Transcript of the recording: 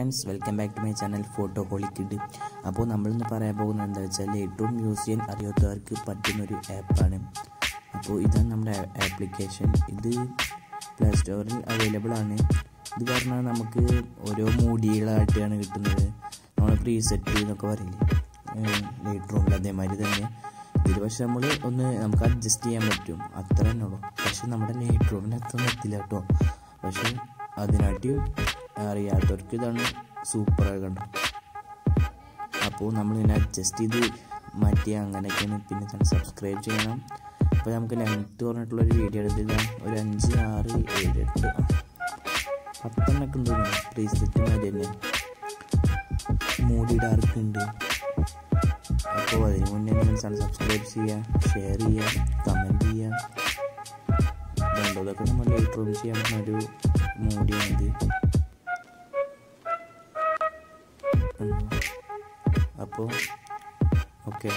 Friends, welcome back to my channel photoholic kid. അപ്പോൾ നമ്മളിന്ന് പറയാൻ പോകുന്നത് എന്താ വെച്ചാൽ ലൈറ്റ്റൂം യൂസ് ചെയ്യാൻ അറിയാത്തവർക്ക് പറ്റുന്നൊരു ആപ്പാണ്. അപ്പോൾ ഇതാണ് നമ്മുടെ ആപ്ലിക്കേഷൻ. ഇത് പ്ലേ സ്റ്റോറിൽ അവൈലബിൾ ആണ്. ഇത് പറഞ്ഞാൽ നമുക്ക് ഓരോ മൂഡികളായിട്ടാണ് കിട്ടുന്നത്. നമ്മൾ പ്രീസെറ്റ് എന്നൊക്കെ പറയില്ലേ ലൈറ്റ്റൂമിൽ, അതേമാതിരി തന്നെ ഇത്. പക്ഷെ നമുക്ക് അഡ്ജസ്റ്റ് ചെയ്യാൻ പറ്റും, അത്ര തന്നെ ഉള്ളൂ. പക്ഷെ നമ്മുടെ ലൈറ്റ്റൂമിന് അത്ര എത്തില്ല കേട്ടോ. പക്ഷെ അതിനായിട്ട് അറിയാത്തവർക്ക് ഇതാണ് സൂപ്പറായി കണ്ടു. അപ്പോൾ നമ്മളിങ്ങനെ അഡ്ജസ്റ്റ് ചെയ്ത് മാറ്റി അങ്ങനെയൊക്കെയാണ്. പിന്നെ സബ്സ്ക്രൈബ് ചെയ്യണം. അപ്പോൾ നമുക്ക് ലെങ്ത്ത് പറഞ്ഞിട്ടുള്ളൊരു വീഡിയോ എടുത്തില്ല, ഒരു 5, 6, 7, 8, 10 ഉണ്ട്. പ്രീസെറ്റ് മാതിരി തന്നെ മൂഡി ഡാർക്ക് ഉണ്ട്. അപ്പോൾ അതിന് മുന്നേ നിങ്ങൾ സബ്സ്ക്രൈബ് ചെയ്യുക, ഷെയർ ചെയ്യുക, കമൻറ്റ് ചെയ്യുക. ഇതൊക്കെ നമ്മൾ ലൈറ്റ്റൂം ചെയ്യാൻ പറ്റുന്ന ഒരു മൂഡിയാണിത്. അപ്പോൾ ഓക്കെ.